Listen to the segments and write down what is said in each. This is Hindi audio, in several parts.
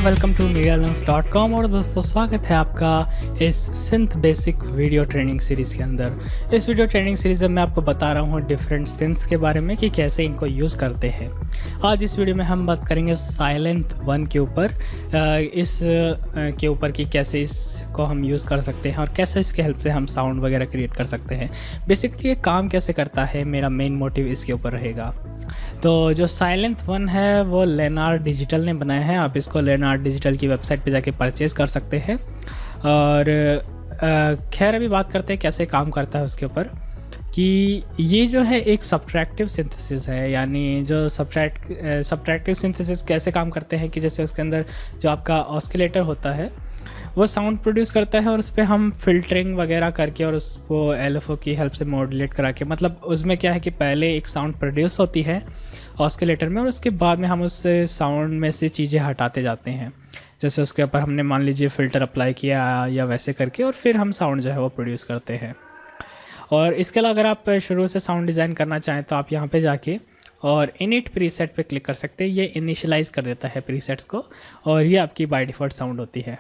Welcome to medialearns.com। और दोस्तों स्वागत है आपका इस synth basic video training series के अंदर। इस वीडियो ट्रेनिंग सीरीज़ में मैं आपको बता रहा हूँ डिफरेंट सिंथ्स के बारे में कि कैसे इनको यूज़ करते हैं। आज इस वीडियो में हम बात करेंगे साइलेंट वन के ऊपर, के ऊपर कि कैसे इसको हम यूज़ कर सकते हैं और कैसे इसके हेल्प से हम साउंड वगैरह क्रिएट कर सकते हैं। बेसिकली ये काम कैसे करता है, मेरा मेन मोटिव इसके ऊपर रहेगा। तो जो साइलेंट वन है वो लेनार्ड डिजिटल ने बनाया है। आप इसको लेनार्ड डिजिटल की वेबसाइट पे जाके परचेज कर सकते हैं। और खैर अभी बात करते हैं कैसे काम करता है उसके ऊपर। कि ये जो है एक सब्ट्रैक्टिव सिंथेसिस है, यानी जो सब्ट्रैक्टिव सिंथेसिस कैसे काम करते हैं कि जैसे उसके अंदर जो आपका ऑस्किलेटर होता है वो साउंड प्रोड्यूस करता है और उस पर हम फिल्टरिंग वगैरह करके और उसको LFO की हेल्प से मॉड्यूलेट करा के, मतलब उसमें क्या है कि पहले एक साउंड प्रोड्यूस होती है ऑस्किलेटर में और उसके बाद में हम उस साउंड में से चीज़ें हटाते जाते हैं। जैसे उसके ऊपर हमने मान लीजिए फ़िल्टर अप्लाई किया या वैसे करके, और फिर हम साउंड जो है वो प्रोड्यूस करते हैं। और इसके अलावा अगर आप शुरू से साउंड डिज़ाइन करना चाहें तो आप यहाँ पे जाके और इनिट प्रीसेट पे क्लिक कर सकते हैं। ये इनिशियलाइज़ कर देता है प्रीसेट्स को और ये आपकी बाय डिफ़ॉल्ट साउंड होती है।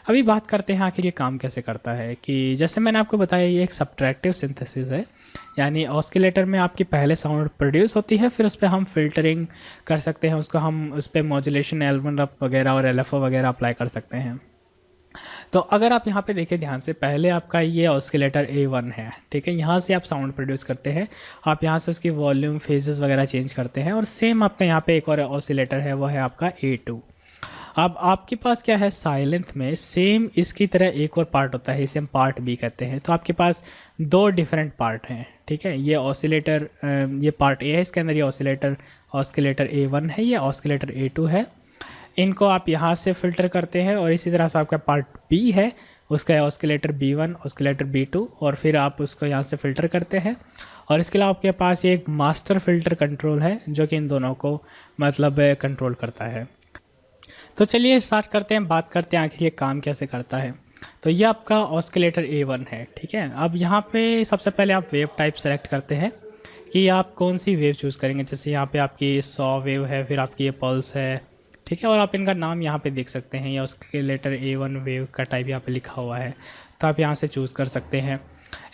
अभी बात करते हैं आखिर ये काम कैसे करता है। कि जैसे मैंने आपको बताया ये एक सब्ट्रैक्टिव सिंथेसिस है, यानी ऑस्किलेटर में आपकी पहले साउंड प्रोड्यूस होती है, फिर उस पर हम फिल्टरिंग कर सकते हैं, उसको हम उस पर मॉड्यूलेशन L1 रप वगैरह और LFO वगैरह अप्लाई कर सकते हैं। तो अगर आप यहाँ पे देखें ध्यान से, पहले आपका ये ऑस्किलेटर A1 है, ठीक है। यहाँ से आप साउंड प्रोड्यूस करते हैं, आप यहाँ से उसकी वॉल्यूम फेजेस वगैरह चेंज करते हैं। और सेम आपका यहाँ पे एक और ऑस्किलेटर है, वो है आपका A2। अब आपके पास क्या है, साइलेंट में सेम इसकी तरह एक और पार्ट होता है, इसे हम पार्ट बी कहते हैं। तो आपके पास दो डिफरेंट पार्ट हैं, ठीक है। ये ऑस्किलेटर, ये पार्ट ए है, इसके अंदर ये ऑस्किलेटर A1 है, ये ऑस्किलेटर A2 है। इनको आप यहाँ से फ़िल्टर करते हैं और इसी तरह से आपका पार्ट बी है, उसका ऑस्किलेटर B1, ऑस्किलेटर B2, और फिर आप उसको यहाँ से फ़िल्टर करते हैं। और इसके अलावा आपके पास ये एक मास्टर फ़िल्टर कंट्रोल है जो कि इन दोनों को मतलब कंट्रोल करता है। तो चलिए स्टार्ट करते हैं, बात करते हैं आखिर ये काम कैसे करता है। तो ये आपका ऑस्किलेटर A1 है, ठीक है। अब यहाँ पे सबसे पहले आप वेव टाइप सेलेक्ट करते हैं कि आप कौन सी वेव चूज़ करेंगे। जैसे यहाँ पे आपकी 100 वेव है, फिर आपकी ये पल्स है, ठीक है। और आप इनका नाम यहाँ पे देख सकते हैं, ये ऑस्किलेटर A1 वेव का टाइप यहाँ पे लिखा हुआ है, तो आप यहाँ से चूज़ कर सकते हैं।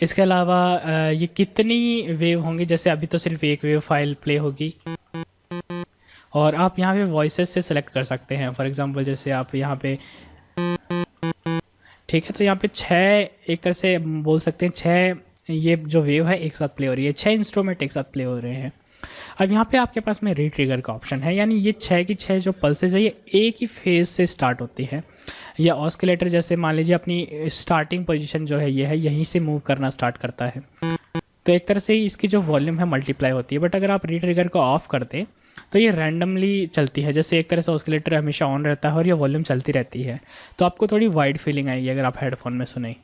इसके अलावा ये कितनी वेव होंगी, जैसे अभी तो सिर्फ एक वेव फाइल प्ले होगी। और आप यहाँ पे वॉइसेस से सिलेक्ट कर सकते हैं। फॉर एग्जांपल जैसे आप यहाँ पे, ठीक है, तो यहाँ पे 6, एक तरह से बोल सकते हैं 6 ये जो वेव है एक साथ प्ले हो रही है, 6 इंस्ट्रूमेंट एक साथ प्ले हो रहे हैं। अब यहाँ पे आपके पास में रीट्रिगर का ऑप्शन है, यानी ये 6 की 6 जो पल्सेज है ये एक ही फेज से स्टार्ट होती है। या ऑस्किलेटर जैसे मान लीजिए अपनी स्टार्टिंग पोजीशन जो है ये है, यहीं से मूव करना स्टार्ट करता है, तो एक तरह से इसकी जो वॉल्यूम है मल्टीप्लाई होती है। बट अगर आप रीट्रिगर को ऑफ कर दें तो ये रैंडमली चलती है, जैसे एक तरह से ऑस्किलेटर हमेशा ऑन रहता है और ये वॉल्यूम चलती रहती है। तो आपको थोड़ी वाइड फीलिंग आएगी अगर आप हेडफोन में सुने।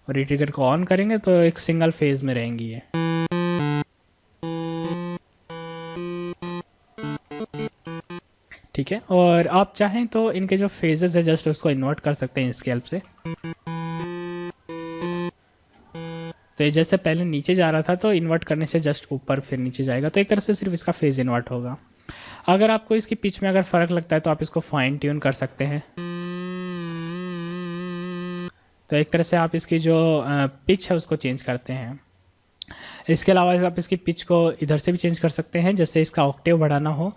और रीट्रिगर को ऑन करेंगे तो एक सिंगल फेज में रहेंगी ये। ठीक है। और आप चाहें तो इनके जो फेजेस है जस्ट उसको इन्वर्ट कर सकते हैं इसकी हेल्प से। तो ये जैसे पहले नीचे जा रहा था तो इन्वर्ट करने से जस्ट ऊपर फिर नीचे जाएगा, तो एक तरह से सिर्फ इसका फेज इन्वर्ट होगा। अगर आपको इसकी पिच में अगर फ़र्क लगता है तो आप इसको फाइन ट्यून कर सकते हैं। तो एक तरह से आप इसकी जो पिच है उसको चेंज करते हैं। इसके अलावा आप इसकी पिच को इधर से भी चेंज कर सकते हैं, जैसे इसका ऑक्टेव बढ़ाना हो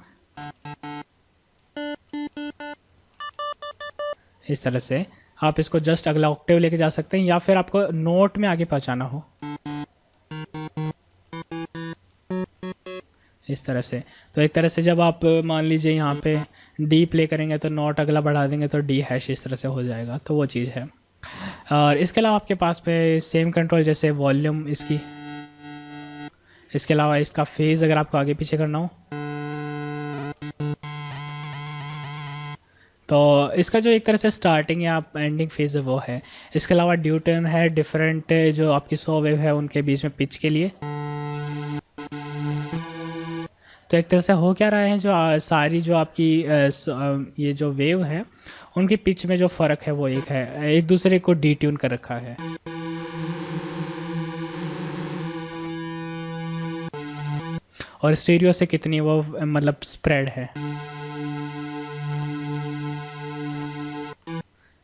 इस तरह से आप इसको जस्ट अगला ऑक्टेव लेके जा सकते हैं, या फिर आपको नोट में आगे पहुंचाना हो इस तरह से। तो एक तरह से जब आप मान लीजिए यहाँ पे D प्ले करेंगे तो नोट अगला बढ़ा देंगे तो D हैश इस तरह से हो जाएगा, तो वो चीज़ है। और इसके अलावा आपके पास पे सेम कंट्रोल जैसे वॉल्यूम इसकी, इसके अलावा इसका फेज़ अगर आपको आगे पीछे करना हो तो इसका जो एक तरह से स्टार्टिंग या एंडिंग फेज़ है वो है। इसके अलावा ड्यूटन है, डिफरेंट जो आपकी 100 वेव है उनके बीच में पिच के लिए। तो एक तरह से हो क्या रहा है, जो सारी जो आपकी ये जो वेव है उनकी पिच में जो फ़र्क है वो एक है, एक दूसरे को डिट्यून कर रखा है। और स्टीरियो से कितनी वो मतलब स्प्रेड है,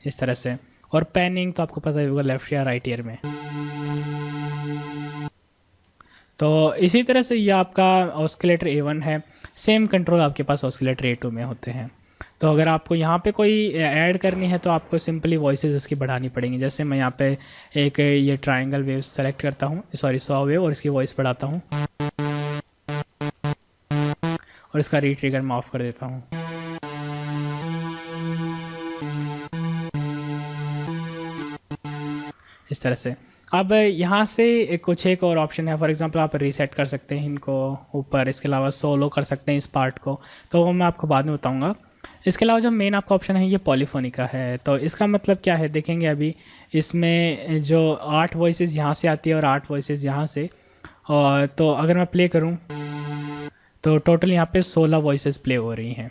इस तरह से। और पैनिंग तो आपको पता ही होगा लेफ्ट या राइट ईयर में। तो इसी तरह से ये आपका ऑस्किलेटर A1 है। सेम कंट्रोल आपके पास ऑस्किलेटर A2 में होते हैं। तो अगर आपको यहाँ पे कोई ऐड करनी है तो आपको सिंपली वॉइसेस इसकी बढ़ानी पड़ेंगी। जैसे मैं यहाँ पे एक ये ट्रायंगल वेव सेलेक्ट करता हूँ, सॉरी सॉ वेव, और इसकी वॉइस बढ़ाता हूँ और इसका रीट्रिगर मैं ऑफ कर देता हूँ। इस तरह से। अब यहाँ से कुछ एक और ऑप्शन है, फॉर एग्जांपल आप रीसेट कर सकते हैं इनको ऊपर, इसके अलावा सोलो कर सकते हैं इस पार्ट को, तो वो मैं आपको बाद में बताऊँगा। इसके अलावा जो मेन आपका ऑप्शन है ये पॉलीफोनी का है। तो इसका मतलब क्या है देखेंगे अभी। इसमें जो 8 वॉइसेस यहाँ से आती है और 8 वॉइसेस यहाँ से, और तो अगर मैं प्ले करूँ तो टोटल यहाँ पे 16 वॉइसेस प्ले हो रही हैं।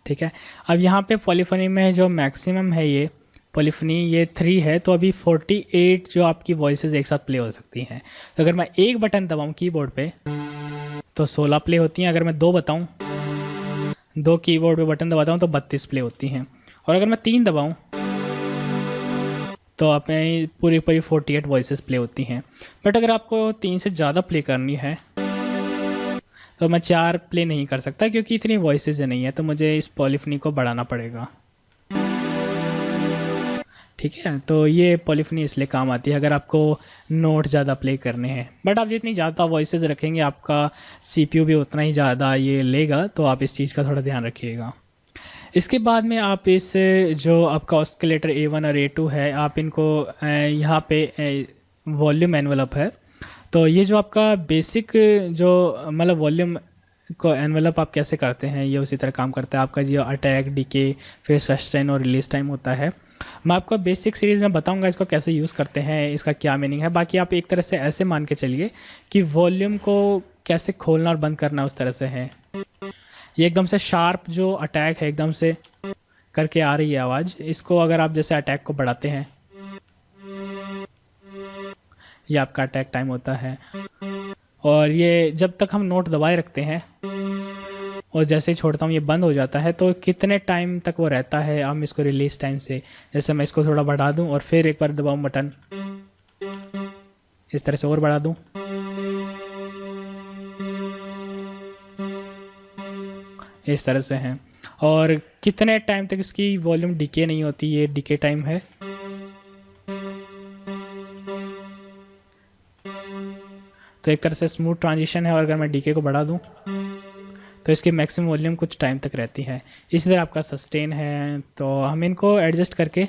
ठीक है। अब यहाँ पे पॉलीफोनी में जो मैक्सिमम है ये पॉलीफोनी ये 3 है, तो अभी 48 जो आपकी वॉइसेस एक साथ प्ले हो सकती हैं। तो अगर मैं एक बटन दबाऊँ कीबोर्ड पे तो 16 प्ले होती हैं। अगर मैं 2 बताऊँ, 2 कीबोर्ड पे बटन दबाता हूँ तो 32 प्ले होती हैं। और अगर मैं 3 दबाऊँ तो अपने पूरी 48 वॉइसेस प्ले होती हैं। बट अगर आपको 3 से ज़्यादा प्ले करनी है तो मैं 4 प्ले नहीं कर सकता, क्योंकि इतनी वॉइसेस नहीं है, तो मुझे इस पॉलीफोनी को बढ़ाना पड़ेगा। ठीक है। तो ये पॉलीफोनी इसलिए काम आती है अगर आपको नोट ज़्यादा प्ले करने हैं। बट आप जितनी ज़्यादा वॉइसेस रखेंगे आपका CPU भी उतना ही ज़्यादा ये लेगा, तो आप इस चीज़ का थोड़ा ध्यान रखिएगा। इसके बाद में आप इस जो आपका ऑस्किलेटर A1 और A2 है, आप इनको यहाँ पे वॉल्यूम एनवलप है। तो ये जो आपका बेसिक जो मतलब वॉल्यूम को एनवलप आप कैसे करते हैं, ये उसी तरह काम करता है। आपका जो अटैक, डीके, फिर सस्टेन और रिलीज टाइम होता है। मैं आपको बेसिक सीरीज़ में बताऊंगा इसको कैसे यूज़ करते हैं, इसका क्या मीनिंग है। बाकी आप एक तरह से ऐसे मान के चलिए कि वॉल्यूम को कैसे खोलना और बंद करना उस तरह से है। ये एकदम से शार्प जो अटैक है एकदम से करके आ रही है आवाज़, इसको अगर आप जैसे अटैक को बढ़ाते हैं, ये आपका अटैक टाइम होता है। और ये जब तक हम नोट दबाए रखते हैं और जैसे ही छोड़ता हूँ ये बंद हो जाता है, तो कितने टाइम तक वो रहता है हम इसको रिलीज टाइम से, जैसे मैं इसको थोड़ा बढ़ा दूँ और फिर एक बार दबाऊँ बटन, इस तरह से और बढ़ा दूँ, इस तरह से हैं। और कितने टाइम तक इसकी वॉल्यूम डीके नहीं होती, ये डीके टाइम है। तो एक तरह से स्मूथ ट्रांजिशन है। और अगर मैं डीके को बढ़ा दूँ तो इसकी मैक्सिमम वॉल्यूम कुछ टाइम तक रहती है। इसी तरह आपका सस्टेन है, तो हम इनको एडजस्ट करके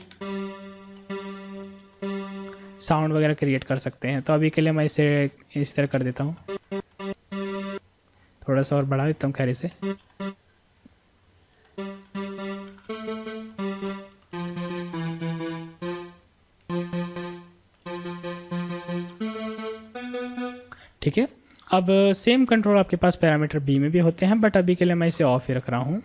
साउंड वगैरह क्रिएट कर सकते हैं। तो अभी के लिए मैं इसे इस तरह कर देता हूँ, थोड़ा सा और बढ़ा देता हूँ खैर इसे। ठीक है। अब सेम कंट्रोल आपके पास पैरामीटर B में भी होते हैं, बट अभी के लिए मैं इसे ऑफ ही रख रहा हूँ।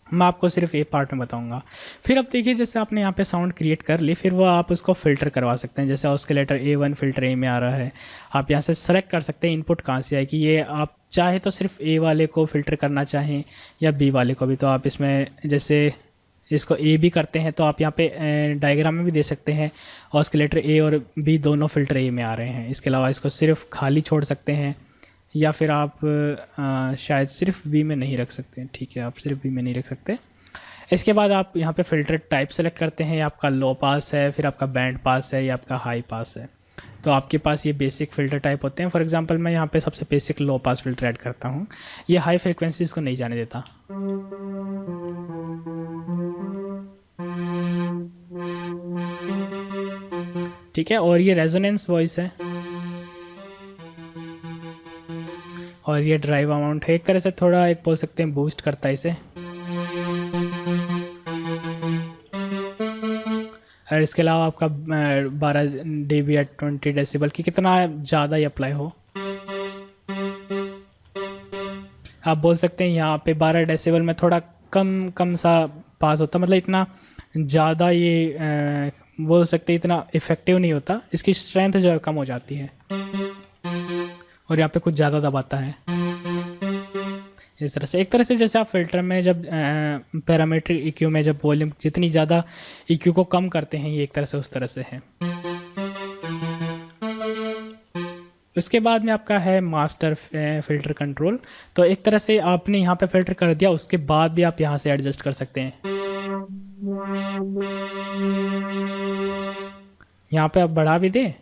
मैं आपको सिर्फ ए पार्ट में बताऊंगा। फिर अब देखिए, जैसे आपने यहाँ पे साउंड क्रिएट कर ली, फिर वो आप उसको फ़िल्टर करवा सकते हैं। जैसे ऑस्किलेटर A1 फ़िल्टर A में आ रहा है, आप यहाँ से सेलेक्ट कर सकते हैं इनपुट कहाँ से आएगी। ये आप चाहे तो सिर्फ A वाले को फ़िल्टर करना चाहें या B वाले को भी, तो आप इसमें जैसे इसको A भी करते हैं तो आप यहाँ पे डायग्राम में भी दे सकते हैं ऑस्किलेटर A और B दोनों फ़िल्टर A में आ रहे हैं। इसके अलावा इसको सिर्फ खाली छोड़ सकते हैं, या फिर आप शायद सिर्फ B में नहीं रख सकते। ठीक है, आप सिर्फ B में नहीं रख सकते। इसके बाद आप यहाँ पे फ़िल्टर टाइप सेलेक्ट करते हैं, आपका लो पास है, फिर आपका बैंड पास है, या आपका हाई पास है। तो आपके पास ये बेसिक फ़िल्टर टाइप होते हैं। फॉर एग्जांपल मैं यहाँ पे सबसे बेसिक लो पास फ़िल्टर ऐड करता हूँ। ये हाई फ्रिक्वेंसीज़ को नहीं जाने देता। ठीक है। और ये रेजोनेंस वॉइस है, और ये ड्राइव अमाउंट है। एक तरह से थोड़ा एक बोल सकते हैं बूस्ट करता है इसे। और इसके अलावा आपका 12 dB या 20 डेसिबल की कितना ज़्यादा ही अप्लाई हो, आप बोल सकते हैं। यहाँ पे 12 डेसिबल में थोड़ा कम सा पास होता, मतलब इतना ज़्यादा ये बोल सकते हैं इतना इफ़ेक्टिव नहीं होता। इसकी स्ट्रेंथ जो है कम हो जाती है, और यहाँ पे कुछ ज़्यादा दबाता है। इस तरह से, एक तरह से जैसे आप फिल्टर में जब पैरामीट्रिक EQ में जब वॉल्यूम जितनी ज़्यादा EQ को कम करते हैं, ये एक तरह से उस तरह से है। उसके बाद में आपका है मास्टर फिल्टर कंट्रोल। तो एक तरह से आपने यहाँ पे फिल्टर कर दिया, उसके बाद भी आप यहाँ से एडजस्ट कर सकते हैं। यहाँ पे आप बढ़ा भी दें,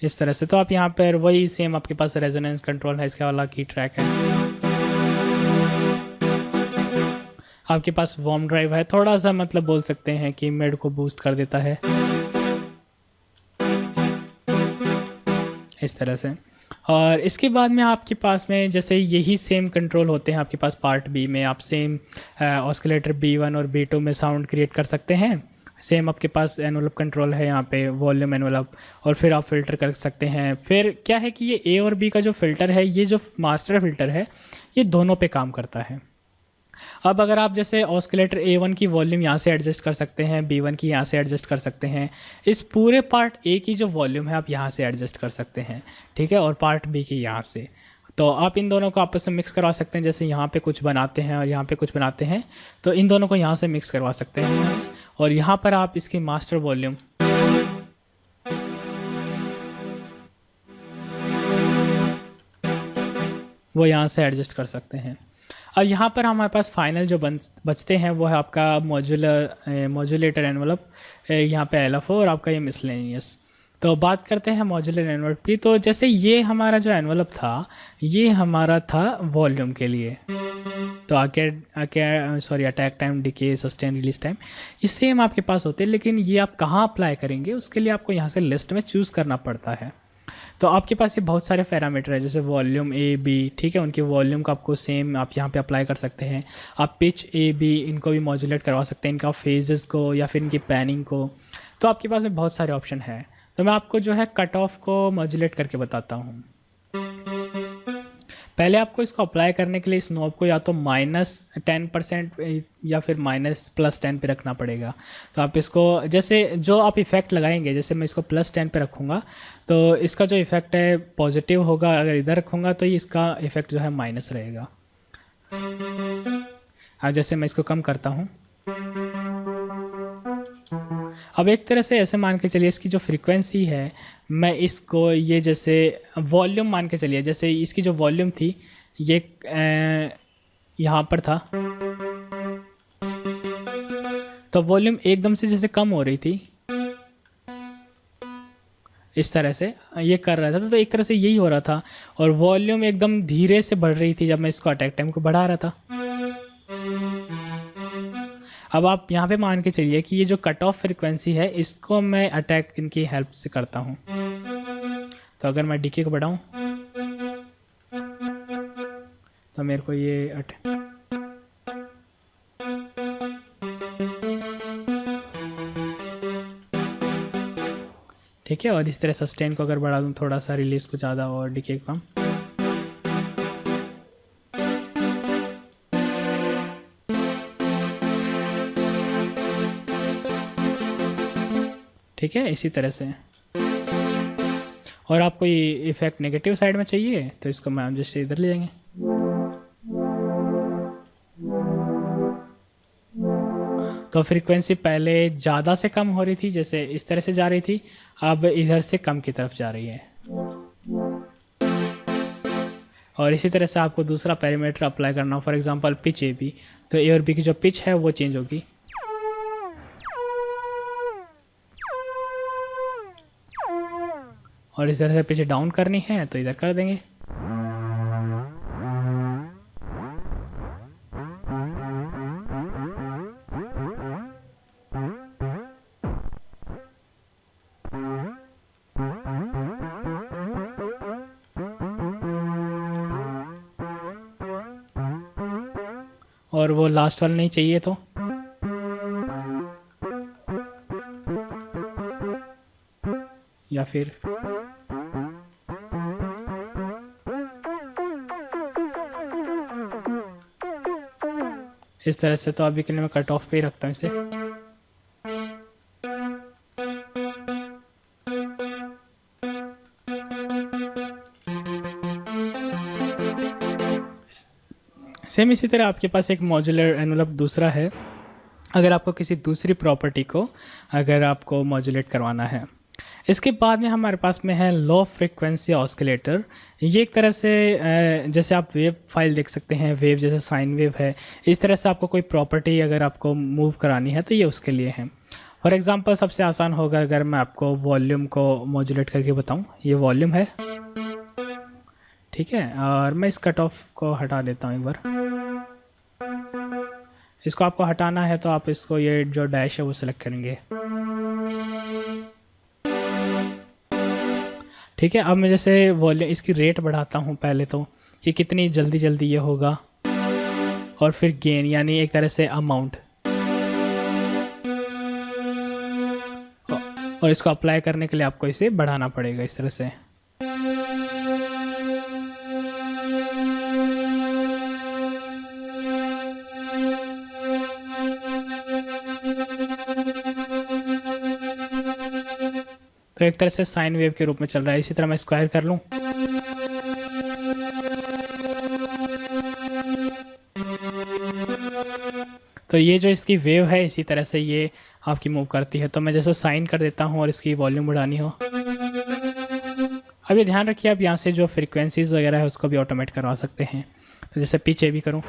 इस तरह से। तो आप यहाँ पर वही सेम आपके पास रेजोनेंस कंट्रोल है, इसका वाला की ट्रैक है। आपके पास वार्म ड्राइव है, थोड़ा सा मतलब बोल सकते हैं कि मिड को बूस्ट कर देता है, इस तरह से। और इसके बाद में आपके पास में जैसे यही सेम कंट्रोल होते हैं आपके पास पार्ट बी में, आप सेम ऑस्किलेटर B1 और B2 में साउंड क्रिएट कर सकते हैं। सेम आपके पास एनवलप कंट्रोल है यहाँ पे, वॉल्यूम एनवलप, और फिर आप फिल्टर कर सकते हैं। फिर क्या है कि ये A और B का जो फ़िल्टर है, ये जो मास्टर फ़िल्टर है, ये दोनों पे काम करता है। अब अगर आप जैसे ऑस्किलेटर A1 की वॉल्यूम यहाँ से एडजस्ट कर सकते हैं, B1 की यहाँ से एडजस्ट कर सकते हैं, इस पूरे पार्ट A की जो वॉल्यूम है आप यहाँ से एडजस्ट कर सकते हैं, ठीक है, और पार्ट B की यहाँ से। तो आप इन दोनों को आपस में मिक्स करवा सकते हैं, जैसे यहाँ पे कुछ बनाते हैं और यहाँ पे कुछ बनाते हैं, तो इन दोनों को यहाँ से मिक्स करवा सकते हैं। और यहाँ पर आप इसकी मास्टर वॉल्यूम वो यहाँ से एडजस्ट कर सकते हैं। अब यहाँ पर हमारे पास फाइनल जो बचते हैं वो है आपका मॉड्यूलेटर एनवलप, यहाँ पे LFO, और आपका ये मिसलेनियस। तो बात करते हैं मॉड्यूलर एनवलप की। तो जैसे ये हमारा जो एनवलप था, ये हमारा था वॉल्यूम के लिए। तो attack time, decay, sustain, release time, ये सेम आपके पास होते हैं, लेकिन ये आप कहाँ अप्लाई करेंगे उसके लिए आपको यहाँ से लिस्ट में चूज़ करना पड़ता है। तो आपके पास ये बहुत सारे पैरामीटर है, जैसे वॉल्यूम A, B, ठीक है, उनकी वॉल्यूम का आपको सेम आप यहाँ पे अप्लाई कर सकते हैं। आप पिच A, B इनको भी मॉड्यूलेट करवा सकते हैं, इनका फेजेस को या फिर इनकी पैनिंग को। तो आपके पास में बहुत सारे ऑप्शन है। तो मैं आपको जो है कट ऑफ को मॉड्यूलेट करके बताता हूँ। पहले आपको इसको अप्लाई करने के लिए इस नॉब को या तो -10% या फिर -+10 पे रखना पड़ेगा। तो आप इसको जैसे जो आप इफ़ेक्ट लगाएंगे, जैसे मैं इसको +10 पे रखूँगा तो इसका जो इफ़ेक्ट है पॉजिटिव होगा, अगर इधर रखूँगा तो इसका इफ़ेक्ट जो है माइनस रहेगा। अब जैसे मैं इसको कम करता हूँ, अब एक तरह से ऐसे मान के चलिए इसकी जो फ्रीक्वेंसी है, मैं इसको ये जैसे वॉल्यूम मान के चलिए, जैसे इसकी जो वॉल्यूम थी ये यहाँ पर था, तो वॉल्यूम एकदम से जैसे कम हो रही थी, इस तरह से ये कर रहा था, तो एक तरह से यही हो रहा था। और वॉल्यूम एकदम धीरे से बढ़ रही थी जब मैं इसको अटैक टाइम को बढ़ा रहा था। अब आप यहाँ पे मान के चलिए कि ये जो कट ऑफ फ्रीक्वेंसी है, इसको मैं अटैक इनकी हेल्प से करता हूँ। तो अगर मैं डीके को बढ़ाऊँ तो मेरे को ये ठीक है, और इस तरह सस्टेन को अगर बढ़ा दूँ थोड़ा सा, रिलीज को ज़्यादा और डीके को कम, ठीक है, इसी तरह से। और आपको ये इफेक्ट नेगेटिव साइड में चाहिए तो इसको मैं जस्ट इधर ले जाएंगे। तो फ्रीक्वेंसी पहले ज़्यादा से कम हो रही थी, जैसे इस तरह से जा रही थी, अब इधर से कम की तरफ जा रही है। और इसी तरह से आपको दूसरा पैरामीटर अप्लाई करना हो, for example pitch A B, तो A और B की जो पिच है वो चेंज होगी। और इस तरह से पिच डाउन करनी है तो इधर कर देंगे। और वो लास्ट वाला नहीं चाहिए तो या फिर इस तरह से। तो अभी के लिए मैं कट ऑफ पे ही रखता हूँ इसे। सेम इसी तरह आपके पास एक मॉड्यूलर एनवलप दूसरा है, अगर आपको किसी दूसरी प्रॉपर्टी को अगर आपको मॉड्यूलेट करवाना है। इसके बाद में हमारे पास में है लो फ्रिक्वेंसी ऑस्किलेटर। ये एक तरह से जैसे आप वेव फाइल देख सकते हैं, वेव जैसे साइन वेव है, इस तरह से आपको कोई प्रॉपर्टी अगर आपको मूव करानी है तो ये उसके लिए है। फॉर एग्जांपल सबसे आसान होगा अगर मैं आपको वॉल्यूम को मॉड्यूलेट करके बताऊं। ये वॉल्यूम है, ठीक है, और मैं इस कट ऑफ को हटा देता हूं एक बार। इसको आपको हटाना है तो आप इसको ये जो डैश है वो सिलेक्ट करेंगे, ठीक है। अब मैं जैसे वॉल्यूम इसकी रेट बढ़ाता हूँ पहले तो कि कितनी जल्दी जल्दी ये होगा, और फिर गेन यानी एक तरह से अमाउंट, और इसको अप्लाई करने के लिए आपको इसे बढ़ाना पड़ेगा इस तरह से। तो एक तरह से साइन वेव के रूप में चल रहा है। इसी तरह मैं स्क्वायर कर लूं, तो ये जो इसकी वेव है इसी तरह से ये आपकी मूव करती है। तो मैं जैसे साइन कर देता हूं और इसकी वॉल्यूम बढ़ानी हो। अब ये ध्यान रखिए, आप यहाँ से जो फ्रीक्वेंसीज वगैरह है उसको भी ऑटोमेट करवा सकते हैं। तो जैसे पीछे भी करूँ,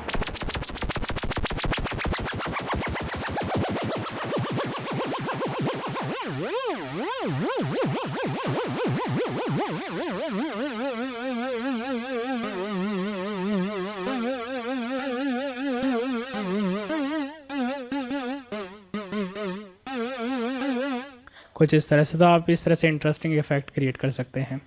कुछ इस तरह से। तो आप इस तरह से इंटरेस्टिंग इफेक्ट क्रिएट कर सकते हैं।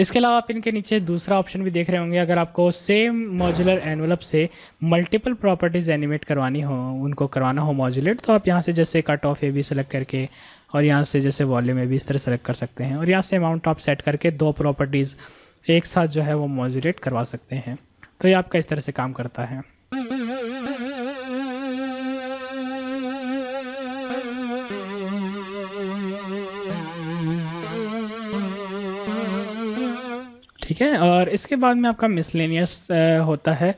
इसके अलावा आप इनके नीचे दूसरा ऑप्शन भी देख रहे होंगे, अगर आपको सेम मॉड्यूलर एनवलप से मल्टीपल प्रॉपर्टीज़ एनिमेट करवानी हो, उनको करवाना हो मॉड्यूलेट, तो आप यहाँ से जैसे कट ऑफ ए भी सेलेक्ट करके और यहाँ से जैसे वॉल्यूम ए भी इस तरह सेलेक्ट कर सकते हैं, और यहाँ से अमाउंट आप सेट करके दो प्रॉपर्टीज़ एक साथ जो है वो मॉड्यूलेट करवा सकते हैं। तो ये आपका इस तरह से काम करता है। ठीक है, और इसके बाद में आपका मिसलेनियस होता है।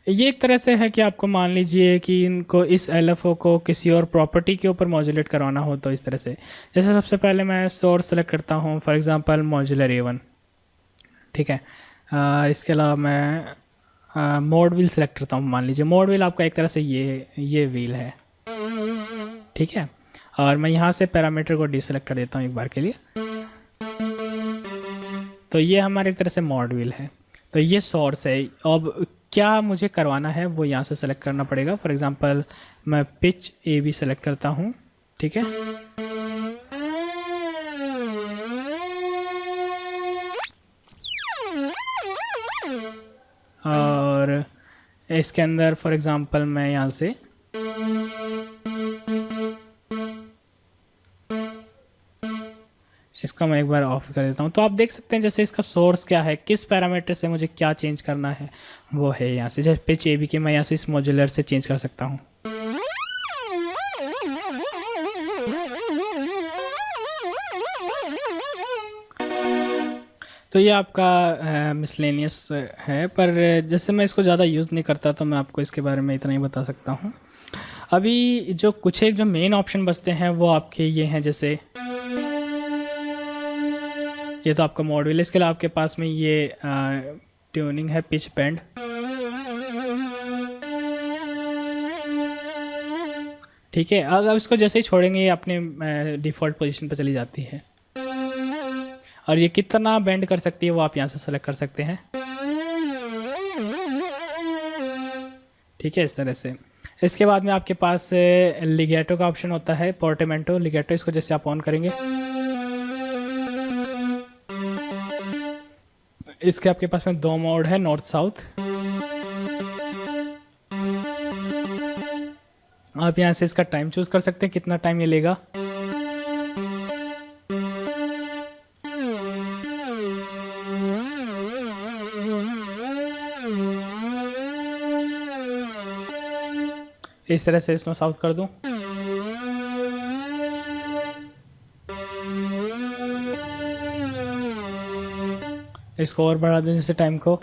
ये एक तरह से है कि आपको मान लीजिए कि इनको इस LFO को किसी और प्रॉपर्टी के ऊपर मॉड्यूलेट करवाना हो, तो इस तरह से जैसे सबसे पहले मैं सोर्स सेलेक्ट करता हूँ, फॉर एग्जांपल मॉड्यूलर A1, ठीक है। इसके अलावा मैं मोड व्हील सेलेक्ट करता हूँ। मान लीजिए मोड व्हील आपका एक तरह से ये व्हील है, ठीक है, और मैं यहाँ से पैरामीटर को डीसेलेक्ट कर देता हूँ एक बार के लिए। तो ये हमारे एक तरह से मॉड व्हील है। तो ये सोर्स है। अब क्या मुझे करवाना है वो यहाँ से सेलेक्ट करना पड़ेगा। फॉर एग्जांपल मैं पिच AB सेलेक्ट करता हूँ, ठीक है, और इसके अंदर फॉर एग्जांपल मैं यहाँ से इसका मैं एक बार ऑफ कर देता हूँ। तो आप देख सकते हैं जैसे इसका सोर्स क्या है, किस पैरामीटर से मुझे क्या चेंज करना है वो है यहाँ से। जैसे पिच AB के मैं यहाँ से इस मॉड्यूलर से चेंज कर सकता हूँ। तो ये आपका मिसलेनियस है, पर जैसे मैं इसको ज़्यादा यूज़ नहीं करता तो मैं आपको इसके बारे में इतना ही बता सकता हूँ। अभी जो कुछ एक जो मेन ऑप्शन बचते हैं वो आपके ये हैं, जैसे ये तो आपका मॉड्यूल। इसके अलावा आपके पास में ये ट्यूनिंग है, पिच बैंड, ठीक है। अगर इसको जैसे ही छोड़ेंगे ये अपने डिफ़ॉल्ट पोजीशन पर चली जाती है, और ये कितना बेंड कर सकती है वो आप यहाँ से सेलेक्ट कर सकते हैं, ठीक है, इस तरह से। इसके बाद में आपके पास लिगेटो का ऑप्शन होता है, पोर्टामेंटो लिगेटो। इसको जैसे आप ऑन करेंगे, इसके आपके पास में दो मोड है, नॉर्थ साउथ। आप यहाँ से इसका टाइम चूज कर सकते हैं, कितना टाइम ये लेगा। इस तरह से इसमें साउथ कर दूं। इसको और बढ़ा दें जैसे टाइम को।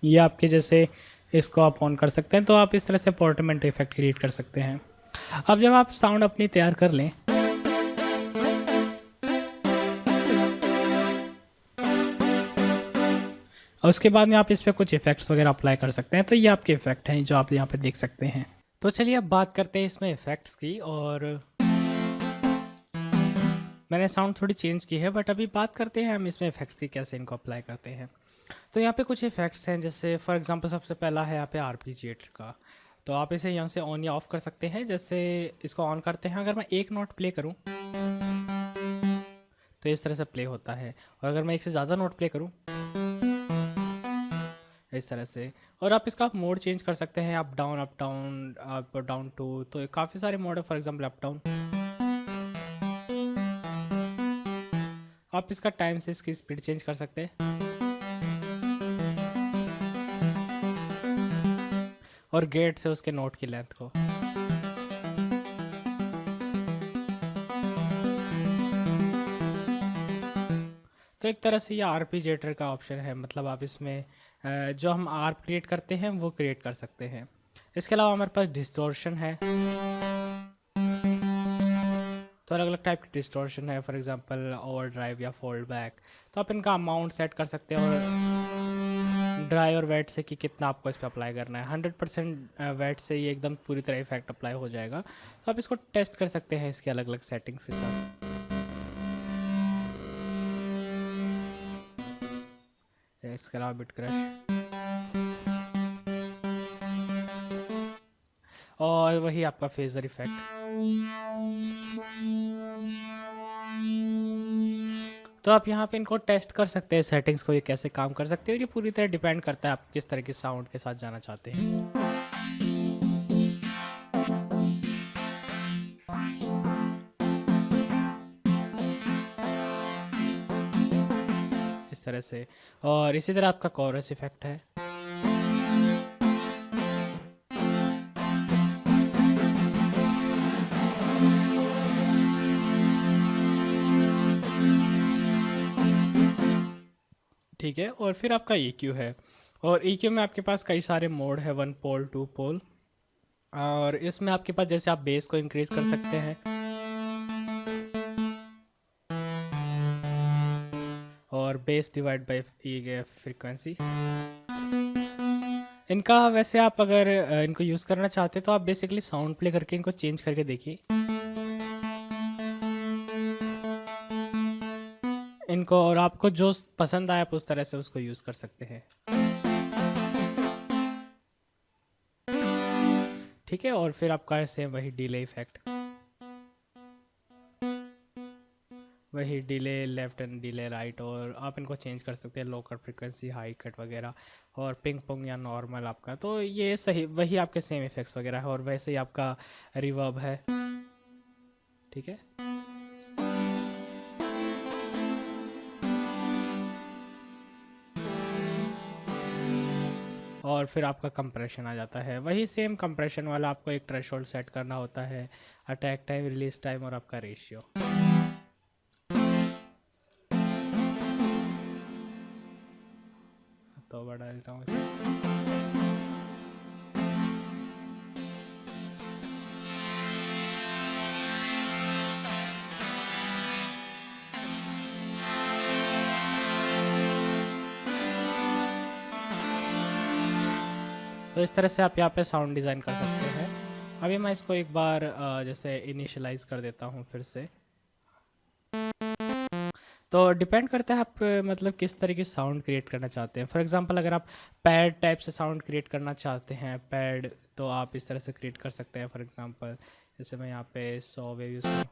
ये आपके जैसे इसको आप ऑन कर सकते हैं, तो आप इस तरह से पोर्टमेंट इफेक्ट क्रिएट कर सकते हैं। अब जब आप साउंड अपनी तैयार कर लें, और उसके बाद में आप इस पर कुछ इफ़ेक्ट्स वगैरह अप्लाई कर सकते हैं। तो ये आपके इफ़ेक्ट हैं जो आप यहाँ पे देख सकते हैं। तो चलिए अब बात करते हैं इसमें इफ़ेक्ट्स की, और मैंने साउंड थोड़ी चेंज की है, बट अभी बात करते हैं हम इसमें इफ़ेक्ट्स की, कैसे इनको अप्लाई करते हैं। तो यहाँ पे कुछ इफ़ेक्ट्स हैं, जैसे फॉर एग्जांपल सबसे पहला है यहाँ पे आर्पेजिएटर का। तो आप इसे यहाँ से ऑन या ऑफ कर सकते हैं। जैसे इसको ऑन करते हैं, अगर मैं एक नोट प्ले करूँ तो इस तरह से प्ले होता है, और अगर मैं एक से ज़्यादा नोट प्ले करूँ इस तरह से। और आप इसका मोड चेंज कर सकते हैं, up down up down up down too, तो काफ़ी सारे मोड है। फॉर एग्जांपल अप डाउन, आप इसका टाइम से इसकी स्पीड चेंज कर सकते हैं, और गेट से उसके नोट की लेंथ को। तो एक तरह से ये आर्पेजिएटर का ऑप्शन है, मतलब आप इसमें जो हम आर्प क्रिएट करते हैं वो क्रिएट कर सकते हैं। इसके अलावा हमारे पास डिस्टॉर्शन है। तो अलग अलग टाइप की डिस्टॉर्शन है, फॉर एग्जांपल ओवर ड्राइव या फोल्ड बैक। तो आप इनका अमाउंट सेट कर सकते हैं, और ड्राई और वेट से कि कितना आपको इस पर अप्लाई करना है। 100% वेट से ये एकदम पूरी तरह इफेक्ट अप्लाई हो जाएगा। तो आप इसको टेस्ट कर सकते हैं इसके अलग अलग सेटिंग्स के साथ। इसके अलावा बिट क्रश, और वही आपका फेजर इफेक्ट। तो आप यहाँ पे इनको टेस्ट कर सकते हैं, सेटिंग्स को, ये कैसे काम कर सकते हैं। और ये पूरी तरह डिपेंड करता है आप किस तरह के साउंड के साथ जाना चाहते हैं। इस तरह से। और इसी तरह आपका कोरस इफेक्ट है। ठीक है। और फिर आपका EQ है, और EQ में आपके पास कई सारे मोड है, 1 पोल 2 पोल। और इसमें आपके पास जैसे आप बेस को इंक्रीज कर सकते हैं, और बेस डिवाइड बाय फ्रीक्वेंसी। इनका वैसे आप अगर इनको यूज़ करना चाहते हैं तो आप बेसिकली साउंड प्ले करके इनको चेंज करके देखिए इनको, और आपको जो पसंद आए आप उस तरह से उसको यूज़ कर सकते हैं। ठीक है। और फिर आपका सेम वही डिले इफेक्ट, वही delay left and delay right, और आप इनको चेंज कर सकते हैं, लो कट फ्रीक्वेंसी, हाई कट वगैरह, और पिंग पोंग या नॉर्मल आपका। तो ये सही वही आपके सेम इफेक्ट्स वगैरह है, और वैसे ही आपका रिवर्ब है। ठीक है। और फिर आपका कंप्रेशन आ जाता है, वही सेम कंप्रेशन वाला। आपको एक थ्रेशोल्ड सेट करना होता है, अटैक टाइम, रिलीज टाइम, और आपका रेशियो। तो बढ़ा देता हूँ इसे। तो इस तरह से आप यहाँ पे साउंड डिज़ाइन कर सकते हैं। अभी मैं इसको एक बार जैसे इनिशियलाइज कर देता हूँ फिर से। तो डिपेंड करता है आप मतलब किस तरह की साउंड क्रिएट करना चाहते हैं। फॉर एग्जांपल अगर आप पैड टाइप से साउंड क्रिएट करना चाहते हैं, पैड, तो आप इस तरह से क्रिएट कर सकते हैं। फॉर एग्जांपल जैसे मैं यहाँ पे 100 वेव यूज़ करूँ,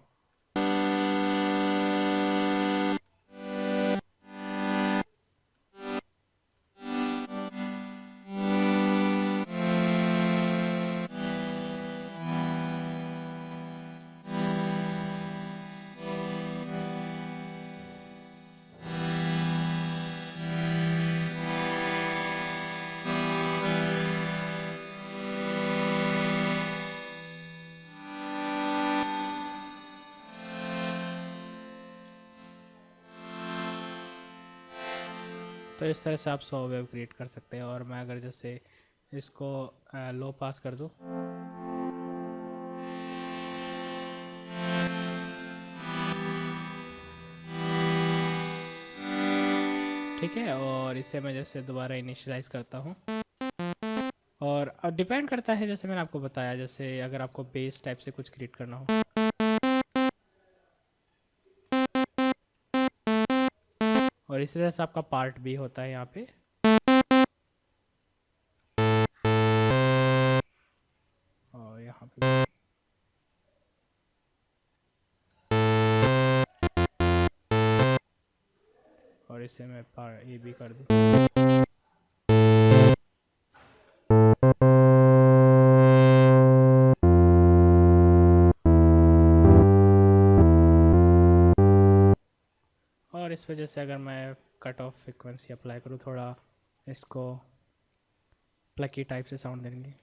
तो इस तरह से आप 100 वेव क्रिएट कर सकते हैं। और मैं अगर जैसे इसको लो पास कर दूँ, ठीक है, और इसे मैं जैसे दोबारा इनिशियलाइज करता हूँ। और अब डिपेंड करता है, जैसे मैंने आपको बताया, जैसे अगर आपको बेस टाइप से कुछ क्रिएट करना हो, और इसी तरह से आपका पार्ट भी होता है यहाँ पे। और यहाँ पे और इसे मैं ये भी कर दूँ। और इस वजह से अगर मैं कट ऑफ फ्रिक्वेंसी अप्लाई करूँ, थोड़ा इसको प्लकी टाइप से साउंड देंगे।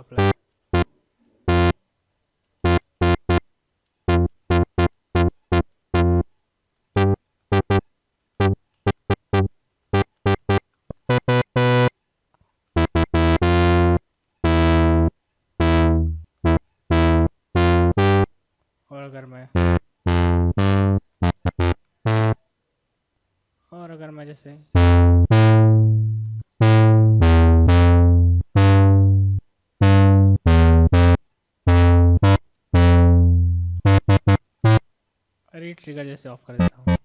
अप्लाई और अगर मैं जैसे ट्रिगर जैसे ऑफ कर देता हूँ।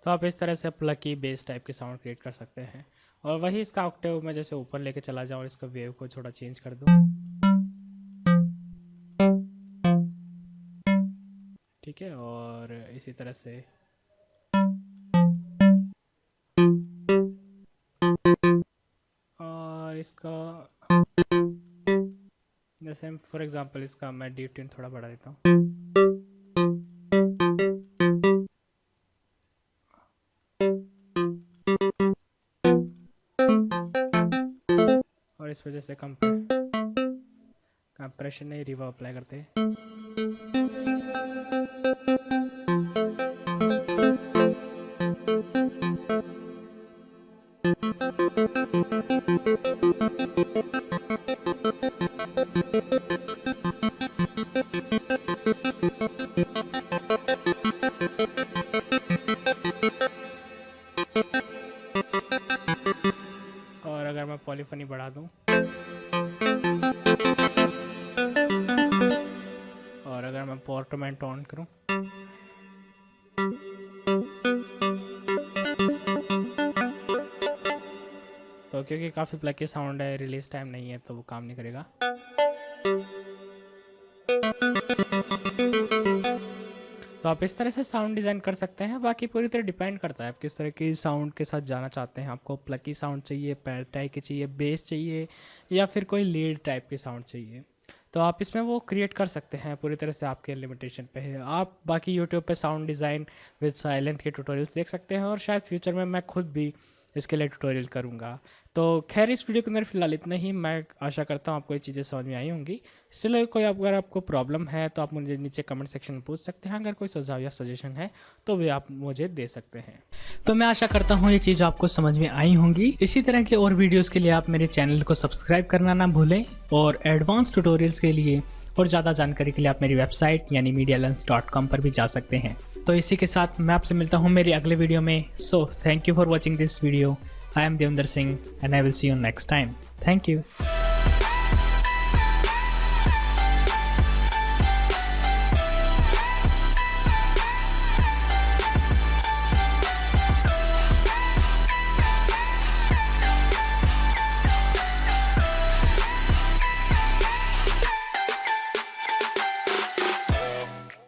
तो आप इस तरह से प्लकी बेस टाइप के साउंड क्रिएट कर सकते हैं। और वही इसका ऑक्टेव मैं जैसे ऊपर लेके चला जाऊँ और इसका वेव को थोड़ा चेंज कर दूँ, ठीक है। और इसी तरह से और इसका जैसे फॉर एग्जांपल इसका मैं डी ट्यून थोड़ा बढ़ा देता हूँ। और इस वजह से कंप्रेशन नहीं, रिवर्ब अप्लाई करते हैं। और अगर मैं पॉलीफनी बढ़ा दूं और अगर मैं पोर्टमेंट ऑन करूं, तो क्योंकि काफ़ी प्लकी साउंड है, रिलीज टाइम नहीं है, तो वो काम नहीं करेगा। तो आप इस तरह से साउंड डिज़ाइन कर सकते हैं। बाकी पूरी तरह डिपेंड करता है आप किस तरह की साउंड के साथ जाना चाहते हैं। आपको प्लकी साउंड चाहिए, पैड टाइप की चाहिए, बेस चाहिए, या फिर कोई लीड टाइप की साउंड चाहिए, तो आप इसमें वो क्रिएट कर सकते हैं। पूरी तरह से आपके लिमिटेशन पे है। आप बाकी यूट्यूब पे साउंड डिज़ाइन विद साइलेंट के ट्यूटोरियल्स देख सकते हैं, और शायद फ्यूचर में मैं खुद भी इसके लिए ट्यूटोरियल करूँगा। तो खैर इस वीडियो के अंदर फिलहाल इतना ही। मैं आशा करता हूँ आपको ये चीज़ें समझ में आई होंगी। इसलिए कोई अगर आपको प्रॉब्लम है तो आप मुझे नीचे कमेंट सेक्शन में पूछ सकते हैं। अगर कोई सुझाव या सजेशन है तो भी आप मुझे दे सकते हैं। तो मैं आशा करता हूँ ये चीज़ आपको समझ में आई होंगी। इसी तरह के और वीडियोज़ के लिए आप मेरे चैनल को सब्सक्राइब करना ना भूलें, और एडवांस ट्यूटोरियल्स के लिए और ज़्यादा जानकारी के लिए आप मेरी वेबसाइट यानी medialearns.com पर भी जा सकते हैं। तो इसी के साथ मैं आपसे मिलता हूँ मेरी अगले वीडियो में। So thank you for watching this video. I am Devendra Singh and I will see you next time. Thank you.